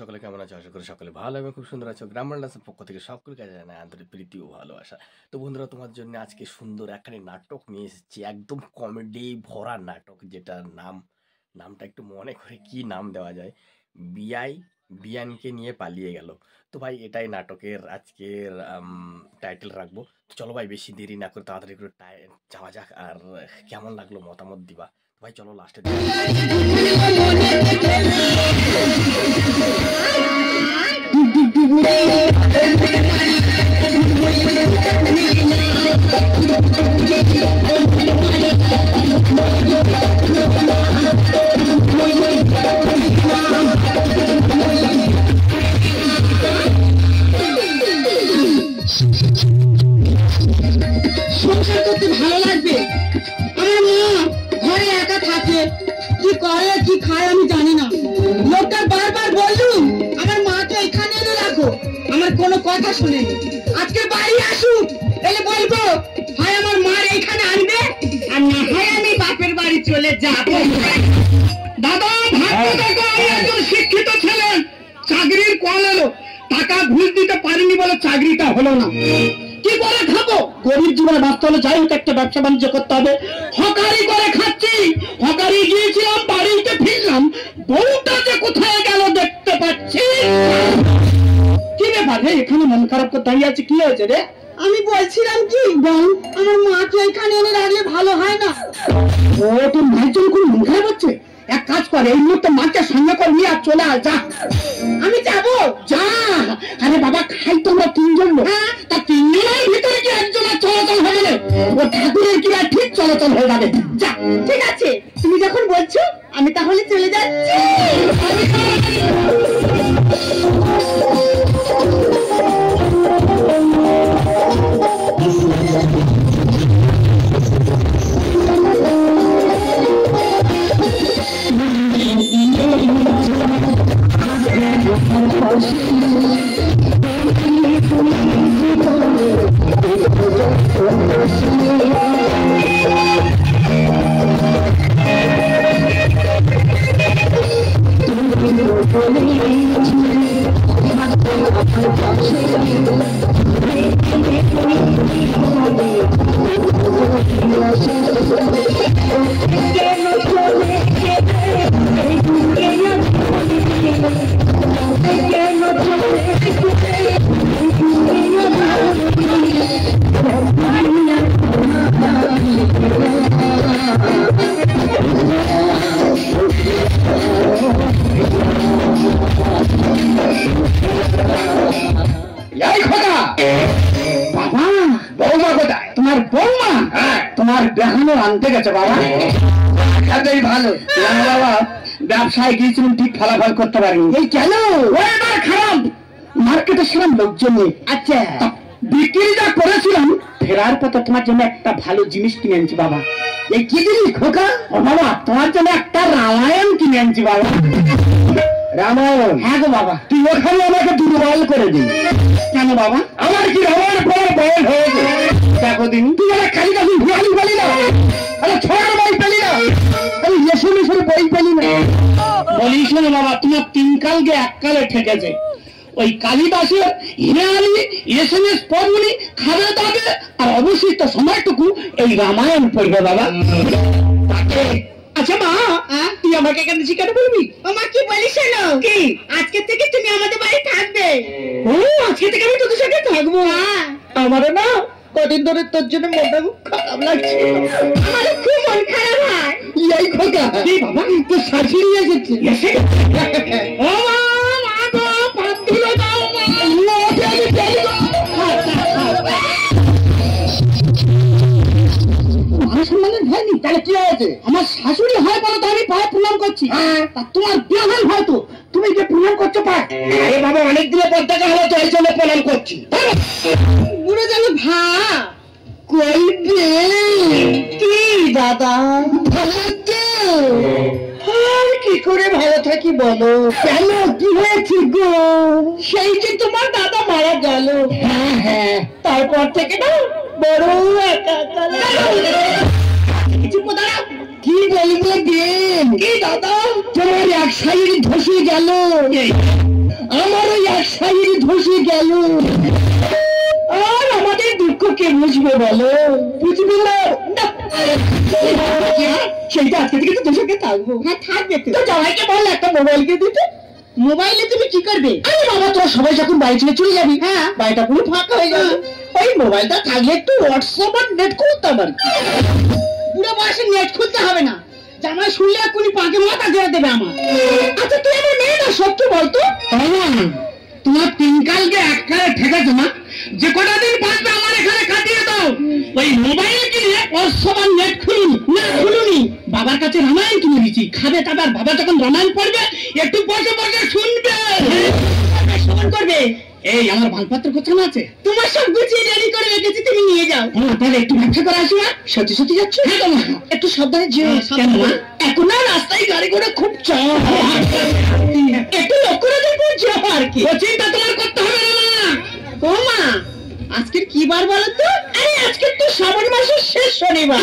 সকলে কেমন আছো? আশা করি সকলে ভালো এবং খুব সুন্দর আছো। গ্রামার ডান্সের পক্ষ থেকে সকলকে জানাই আন্তরিক প্রীতি ও ভালোবাসা। তো বন্ধুরা, তোমার জন্য আজকে সুন্দর একখানি নাটক নিয়ে এসেছি, একদম কমেডি ভরা নাটক, যেটার নামটা একটু মনে করে কি নাম দেওয়া যায়। বিআই বিয়ানকে নিয়ে পালিয়ে গেল। তো ভাই, এটাই নাটকের আজকের টাইটেল রাখবো। তো চলো ভাই, বেশি দেরি না করে তাড়াতাড়ি করে যাওয়া যাক, আর কেমন লাগলো মতামত দিবা। ভাই চলো লাস্টে সংসার করতে ভালো লাগবে। আমার মা ঘরে একা থাকে, কি করে কি খায় আমি জানি না। লোকটা বারবার বললুম আমার মাকে এখানে এনে রাখো, আমার কোনো কথা শুনেনি। আজকে বাড়ি আসুক, এলে বলবো হয় আমার মার এখানে আনবে, আর না হয় আমি বাপের বাড়ি চলে যাবো। দাদা ভাবতে দেখো, আমি একজন শিক্ষিত ছেলে, চাকরির কল এলো, টাকা ঘুষ দিতে পারিনি বলে চাকরিটা হলো না। কি করে খাবো? গরিব জীবনে বাঁচতে হলে যাই হোক একটা ব্যবসা বাণিজ্য করতে হবে। হকারি করে খাচ্ছি, হকারি গিয়েছিলাম, বাড়িতে ফিরলাম, বউটা যে কোথায় গেল দেখতে পাচ্ছি। কি ব্যাপার রে, এখানে মন খারাপ করে দাঁড়িয়ে আছে, কি হয়েছে রে? আমি বলছিলাম কি বল, আমার মাকে এখানে এনে রাখলে ভালো হয় না। ও, তোর মায়ের জন্য কোনো মন খারাপ হচ্ছে? এক কাজ করে, এই মুহূর্তে মাকে সঙ্গে করে নিয়ে আর চলে আয়, যা। আমি যাবো, যা। আরে বাবা, খাই তোমরা তিনজন লোক, তা তিনজনের ভিতরে কি একজনের চলাচল হবে না? ও ঠাকুরের কি ঠিক চলাচল হয়ে যাবে, যা। ঠিক আছে, তুমি যখন বলছো আমি তাহলে চলে যাচ্ছি। তোমার বেহানো আনতে গেছে বাবা, এতই ভালো বাবা। ব্যবসায় গিয়েছিলাম, ঠিক ফলাফল করতে পারিনি। এই কেন? এবার খারাপ, মার্কেটে ছিলাম লোকজন নেই। আচ্ছা, বিক্রি যা করেছিলাম, ফেরার পথে তোমার জন্য একটা ভালো জিনিস কিনে আনছি বাবা। এই কি জিনিস খোকা? ও বাবা, তোমার জন্য একটা রামায়ণ কিনে আনছি বাবা। রামায়ণ? হ্যাঁ গো বাবা। তুই ওখানে আমাকে দুর্বল করে দিন। কেন বাবা? আমার কি রামায়ণ পড়ার বয়স হয়েছে? দেখো দিন, তুই আমার কালিদাসী ভুয়ালি বলি না, ছোট বই পেলি না, এসে মিশরে বই পেলি না। বলিস না বাবা, তোমার তিন কাল গে এক কালে ঠেকেছে। ওই কালিদাসের হিরালি এসএমএস পড়বনি, খাবে দাবে, আর অবশিষ্ট সময়টুকু এই রামায়ণ পড়বে বাবা। আচ্ছা মা, তুই আমাকে কেন শিখাতে বলবি? মা কি বলিস না, কি আজকে থেকে তুমি আমাদের বাড়ি থাকবে? ও, আজকে থেকে আমি তোদের সাথে থাকবো? আমারও না কদিন ধরে তোর জন্য মনটা খুব খারাপ লাগছে। আমারও খুব মন খারাপ হয়। এই খোকা, এই বাবা তোর শাশুড়ি এসেছে। ও মা, মা গো, ভাত দিলে দাও মা। সম্মানের ভয় নেই, তাহলে কি হয়েছে? আমার শাশুড়ি হয় বলো তো আমি পায়ে প্রণাম করছি। তোমার বিয়ে হয়তো, তুমি যে প্রণাম করছো পায়। আরে বাবা, অনেক দিনের পর দেখা হলো তো, এই জন্য প্রণাম করছি। বুড়ো যেন ভা কইবে কি দাদা, ভালো তো? আর কি করে ভালো থাকি বলো? কেন, কি হয়েছে গো? সেই যে তোমার দাদা মারা গেল। হ্যাঁ হ্যাঁ, তারপর থেকে না বড় একা কি বলবো দিন? কি দাদা, তোমার এক সাইড ধসে গেল। শাড়ি ধসে গেল, আর আমাদের দুঃখ কে বুঝবে বলো? বুঝবে না, সেইটা আজকে থেকে তো তোর সঙ্গে থাকবো। হ্যাঁ থাকবে তো। জামাইকে বল একটা মোবাইল কে দিতে। মোবাইলে তুমি কি করবে? আরে বাবা, তোর সবাই যখন বাড়ি ছেড়ে চলে যাবি, হ্যাঁ বাড়িটা পুরো ফাঁকা হয়ে যাবে, ওই মোবাইলটা থাকলে একটু হোয়াটসঅ্যাপ আর নেট খুলতাম আর কি। পুরো বয়সে নেট খুলতে হবে না, জামাই শুনলে এক্ষুনি পাকে মাথা জেরে দেবে আমার। আচ্ছা তুই আমার মেয়ে না, সত্য বলতো। তোমার তিন কালকে এক কালে ঠেকেছে না, যে কটা দিন বাঁচবে আমার এখানে কাটিয়ে দাও। ওই মোবাইল কিনে অসমান নেট খুলুন না খুলুনি, বাবার কাছে রামায়ণ কিনে দিচ্ছি, খাবে তারপর বাবা যখন রামায়ণ পড়বে একটু বসে বসে শুনবে, শ্রবণ করবে। এই আমার মালপত্র কোথায় আছে? তোমার সব গুছিয়ে রেডি করে রেখেছি, তুমি নিয়ে যাও। তাহলে একটু ব্যবসা করে আসি। সত্যি সত্যি যাচ্ছ? হ্যাঁ তোমার একটু সাবধানে যেও। এখন না রাস্তায় গাড়ি ঘোড়া খুব চাপ, একটু লক্ষ্য রেখে বলছো আর কি। চিন্তা তোমার করতে হবে না। ও মা, আজকের কি বার বলো তো? আরে আজকের তো শ্রাবণ মাসের শেষ শনিবার।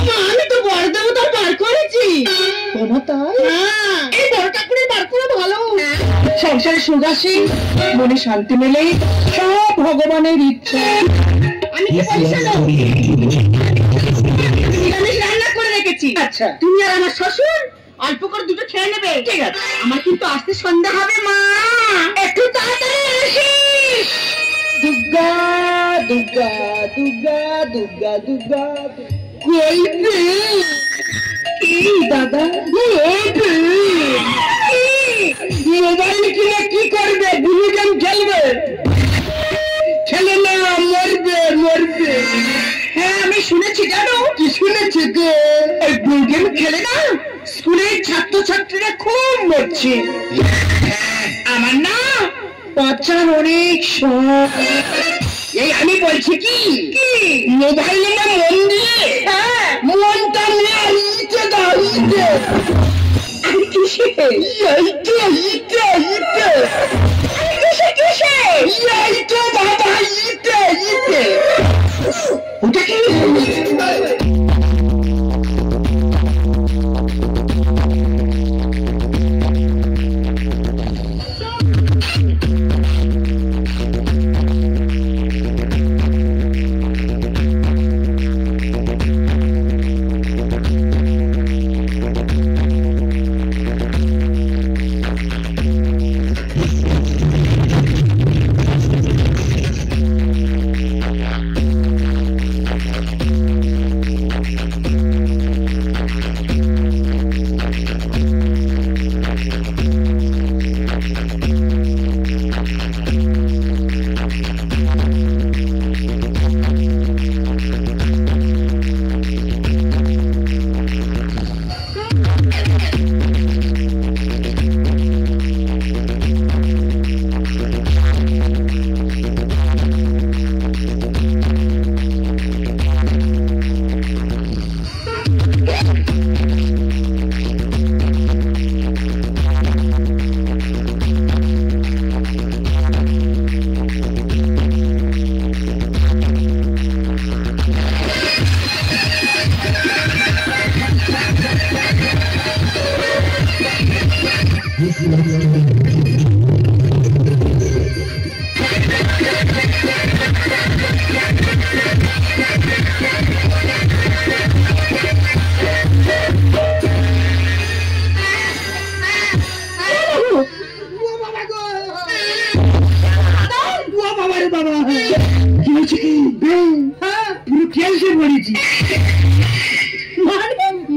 মা আমি তো বড় দেবতার বার করেছি। ওমা তাই? এই বড় ঠাকুরের বার করে ভালো, সংসারে সুখ আসে, মনে শান্তি মেলে, সব ভগবানের ইচ্ছা। আমি কি বলছি নিরামিষ রান্না করে রেখেছি। আচ্ছা তুমি আর আমার শ্বশুর অল্প করে দুটো খেয়ে নেবে, ঠিক আছে? আমার কিন্তু আসতে সন্ধ্যা হবে মা, একটু তাড়াতাড়ি আসিস। দুর্গা দুর্গা দুর্গা দুর্গা দুর্গা কই রে? কি দাদা মোবাইল কিনে কি করবে? ভিডিও গেম খেলবে? খেলে না, মরবে মরবে। হ্যাঁ আমি শুনেছি। জানো কি শুনেছি গো? এই ভিডিও গেম খেলে না স্কুলের ছাত্রছাত্রীরা খুব মরছে। আমার না বাচ্চার অনেক শখ। এই আমি বলছি কি মোবাইলে না মন দিয়ে, মনটা নিয়ে ইতে দাও, ইতে কিসে ইতে ইতে ইতে কিসে কিসে ইতে বাবা ইতে ইতে ওটা কি?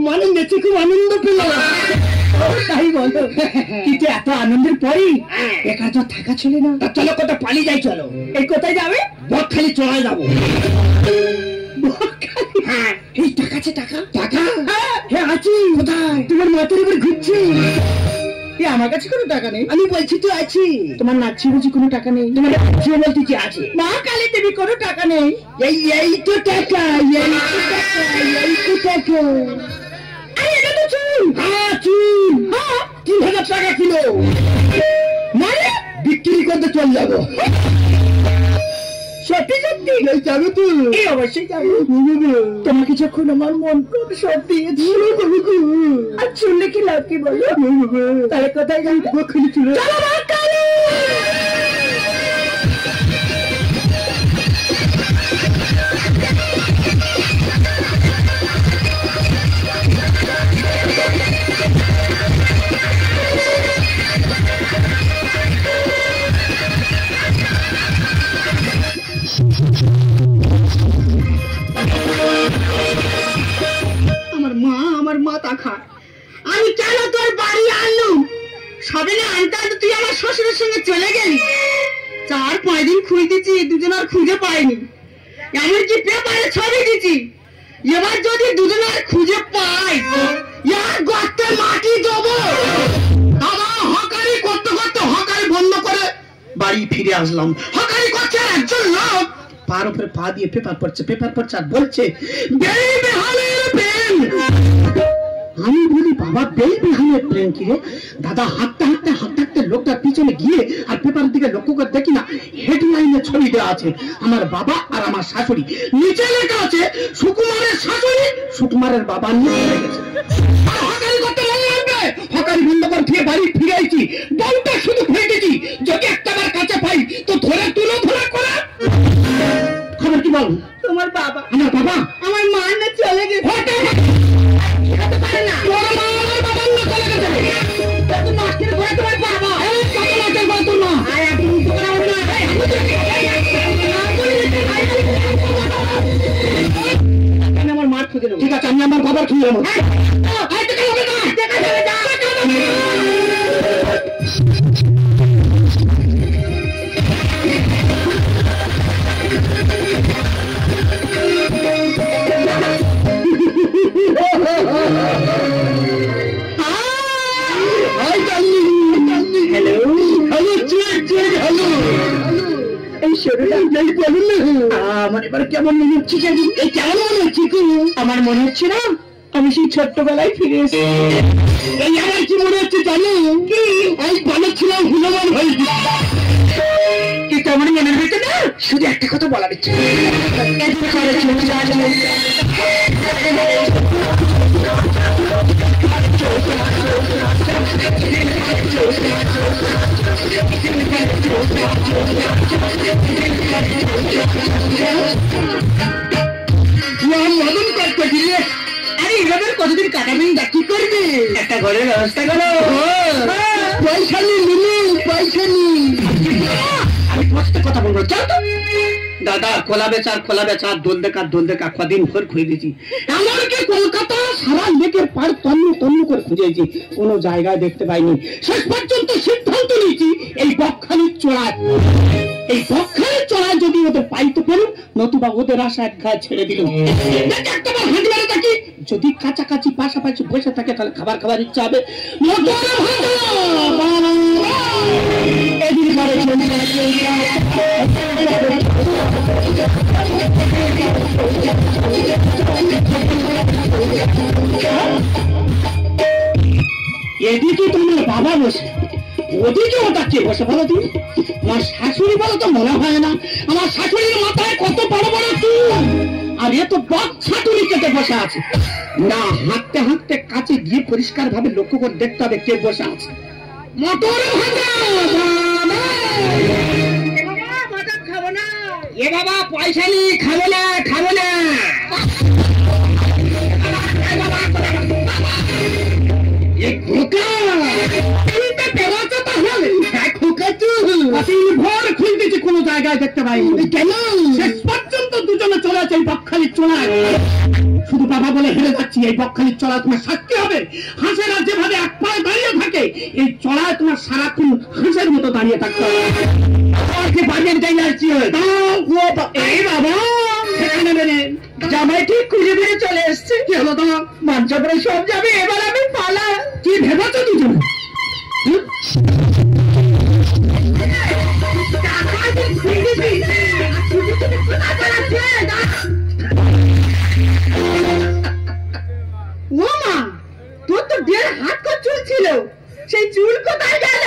মানে নেচে খুব আনন্দ পেলাম। তাই বলো, কিন্তু এত আনন্দের পরই একা তো থাকা ছিল না। চলো কোথাও পালিয়ে যাই, চলো। এই কোথায় যাবে? বকখালি চলে যাবো। হ্যাঁ এই টাকা আছে, টাকা টাকা হ্যাঁ আছে। কোথায়? তোমার মাথার উপর ঘুরছে। আমার কাছে কোনো টাকা নেই। আমি বলছি তো আছি। তোমার নাচছি বুঝি কোনো টাকা নেই? তোমার নাচছি বলতে কি আছে? মা কালী দেবী কোনো টাকা নেই। এই তো টাকা, এই তো টাকা, এই তো টাকা। আরে এটা তো চুল। হ্যাঁ চুল। হ্যাঁ 3000 টাকা কিলো। মানে বিক্রি করতে চল যাবো। সত্যি সত্যি যাবে তুই? অবশ্যই যাবো। তোমাকে যখন আমার মন খুব সব দিয়েছি, আর শুনলে কি লাভ কি বলো? তাহলে কোথায় যাবো? চলো তো তুই আমার শ্বশুরের সঙ্গে চলে গেলি। 4-5 দিন খুঁজতেছি, দুজন আর খুঁজে পাইনি। এমনকি পেপারে ছবি দিচ্ছি, এবার যদি দুজন আর খুঁজে পাই, ইয়ার গর্তে মাটি দেবো। দাদা হকারি করতে করতে হকারি বন্ধ করে বাড়ি ফিরে আসলাম। হকারি করছে একজন লোক, পার উপরে পা দিয়ে পেপার পড়ছে আর বলছে বেইবেহানের প্রেম। আমি বলি বাবা বেইবেহানের প্রেম কি রে? দাদা হাঁটতে হাঁটতে লোকটার পিছনে গিয়ে আর পেপারের দিকে লক্ষ্য করে দেখি না হেডলাইনে ছবি দেওয়া আছে আমার বাবা আর আমার শাশুড়ি। নিচে লেখা আছে সুকুমারের শাশুড়ি সুকুমারের বাবা নিয়ে গেছে। হকারি করতে লাগবে, হকারি বন্ধ করে ফিরে বাড়ি ফিরে আইছি। বলতে শুধু ফেটেছি, যদি একটাবার কাছে পাই তো ধরে তুলো ধরে করে। খবর কি বল? তোমার বাবা, আমার বাবা, আমার মা না চলে গেছে। হতে পারে না, তোর মা আমার বাবার না চলে গেছে। তুই মাস্টার ঘরে তোমার বাবা, এই কত মাসের বল তোর মা? আর একদম উল্টো করে হবে না। আমি আমার মার খুঁজে নেব। ঠিক আছে, আমি আমার বাবার খুঁজে নেব। আমার মনে হচ্ছে না আমি সেই ছোট্টবেলায় ফিরে এসেছি। এই আমার কি মনে হচ্ছে জানো? কি আমি ভালো ছিলাম, হুলমান হয়ে কিন্তু আমার মনে হচ্ছে না শুধু একটা কথা বলার ইচ্ছে। মদন করতে গিয়ে আরে এভাবে কতদিন কাটাবেন, কি করবে? একটা ঘরের ব্যবস্থা করো। পয়সা নিয়ে পয়সা নিয়ে আমি তোমার সাথে কথা বলবো। চল তো দাদা, খোলা বেচা দোল দেখা কদিন ভোর খুঁজে দিয়েছি। এমনকি কলকাতা সারা লেকের পাড় তন্ন করে খুঁজেছি, কোনো জায়গায় দেখতে পাইনি। শেষ পর্যন্ত সিদ্ধান্ত নিয়েছি এই বকখালির চড়ায় যদি ওদের পাইতে পেলুম, নতুবা ওদের আশা এক ঘায়ে ছেড়ে দিলাম। একটাবার হাঁটি মেরে থাকি, যদি কাছাকাছি পাশাপাশি বসে থাকে তাহলে খাবার ইচ্ছা হবে। এদিকে তোমার বাবা বসে, ওদিকে ওটা কে বসে বলো তুমি? আমার শাশুড়ি বলো তো মনে হয় না। আমার শাশুড়ির মাথায় কত বড় বড় চুল, আর এ তো বক ছাতুরি কেটে বসে আছে। না, হাঁটতে কাছে গিয়ে পরিষ্কার ভাবে লক্ষ্য করে দেখতে হবে কে বসে আছে। মোটর খাবো না। এ বাবা পয়সা নিয়ে খাবো না। কোন জায়গায় দেখতে পাইনি কেন? শেষ পর্যন্ত দুজনে চলে আছে এই বকখালির চড়ায়। শুধু বাবা বলে হেরে যাচ্ছি, এই বকখালির চড়ায় তোমার শাস্তি হবে। হাঁসেরা যেভাবে এক পায়ে দাঁড়িয়ে থাকে, এই চড়ায় তোমার সারাক্ষণ হাঁসের মতো দাঁড়িয়ে থাকতে হবে। এই বাবা সেখানে মেরে জামাই ঠিক খুঁজে ফিরে চলে এসছে। কি হলো তোমার? মাঞ্চা করে সব যাবে, এবার আমি পালা। কি ভেবেছো দুজন? ও মা, তোর তো 1.5 হাত করে চুল ছিল, সেই চুল কোথায় গেল?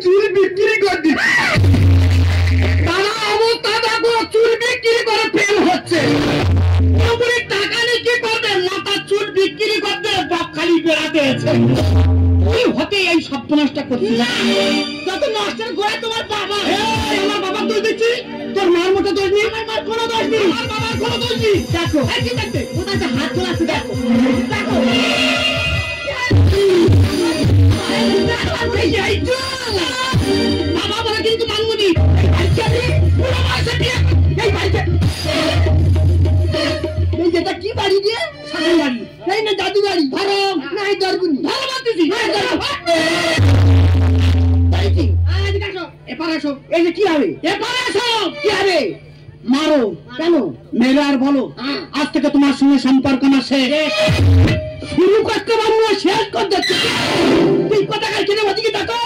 চুল বিক্রি করে দিচ্ছে। তারা অবস্থা দেখো, চুল বিক্রি করে ফেল হচ্ছে। টাকা নিয়ে কি করবে? মাথার চুল বিক্রি করতে বকখালি বেড়াতে এসে ওই হতে এই সর্বনাশটা করছি। যত নষ্টের গোড়া তোমার বাবা। আমার বাবার দোষ দিচ্ছি, তোর মার মতো দোষ নেই। আমার মার কোনো দোষ নেই, আমার বাবার কোনো দোষ নেই। দেখো কি দেখতে কোথায় হাত চলাচ্ছে, দেখো বাবা বলে কিন্তু মানবনি। যেটা কি বাড়ি দিয়ে? শাশুড়ি বাড়ি। এই না দাদু বাড়ি ধরো নাই ধরবুনি ধরো মারতেছি তাই কি এদিকে আসো এপার আসো এই যে কি হবে এপার আসো কি হবে মারো কেন মেরে আর বলো আজ থেকে তোমার সঙ্গে সম্পর্ক না শেষ শুরু করতে পারবো শেষ করে দিচ্ছি তুই কথা কাল কিনে ওদিকে দেখো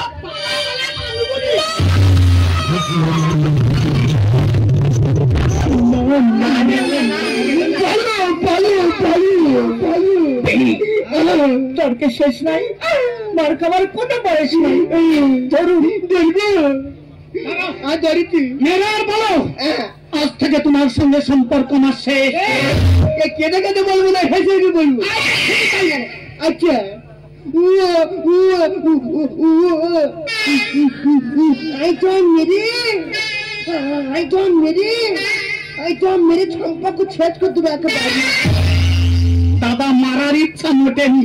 তর্কে শেষ নাই মার খাবার কোনো বয়স নাই ধরুন দেখবো মেরে আর বলো আজ থেকে তোমার সঙ্গে সম্পর্ক আমার শেষ কেঁদে কেঁদে বলবো না হেসে বলবো আচ্ছা মেরে সম্পর্ক শেষ করে দেবে একেবারে দাদা মারার ইচ্ছা মোটেনি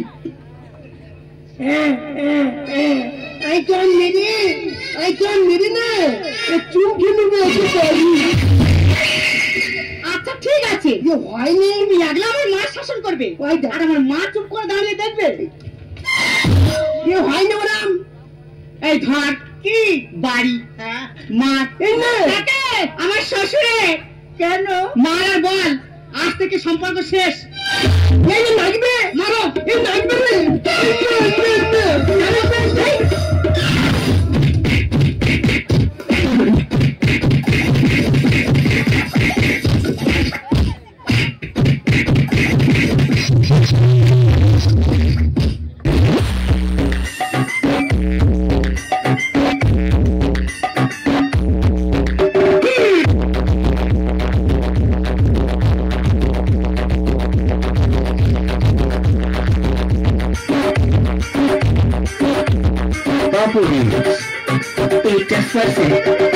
আচ্ছা ঠিক আছে হয়নি লাগলে আমার মা শাসন করবে আর আমার মা চুপ করে দাঁড়িয়ে দেখবে হয়নি ওরাম এই ধর কি বাড়ি মা আমার শ্বশুরে কেন মার আর বল আজ থেকে সম্পর্ক শেষ লাগবে মারো লাগবে Peter Swayze.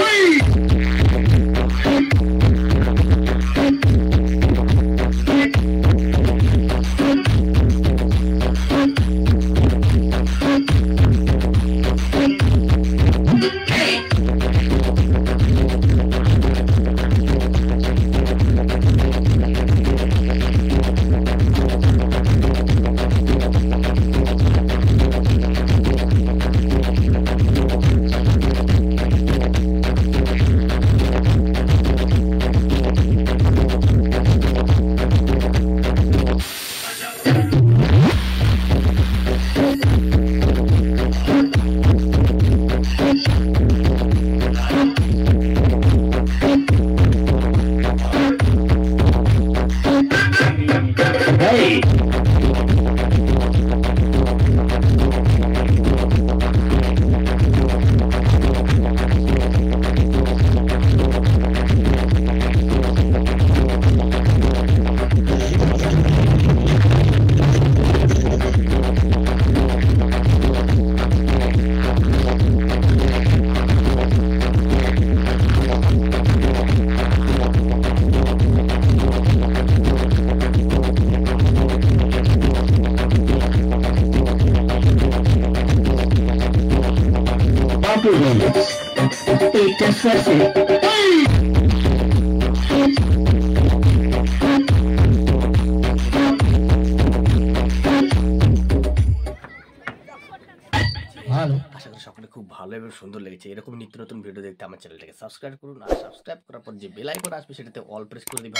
ভালো আশা করি সকলে খুব ভালো এবং সুন্দর লেগেছে এরকম নিত্য নতুন ভিডিও দেখতে আমার চ্যানেলটাকে সাবস্ক্রাইব করুন আর সাবস্ক্রাইব করার পর যে বেল আইকন আসবে সেটাতে অল প্রেস করে দিবা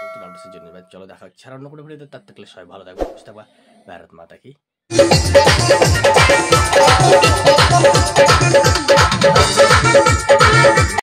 নতুন আপডেটের জন্য চলো দেখা হচ্ছে আর অন্য কোনো ভিডিওতে তার থাকলে সবাই ভালো থাকবে সুস্থ থাকবা ভারত মাতা কি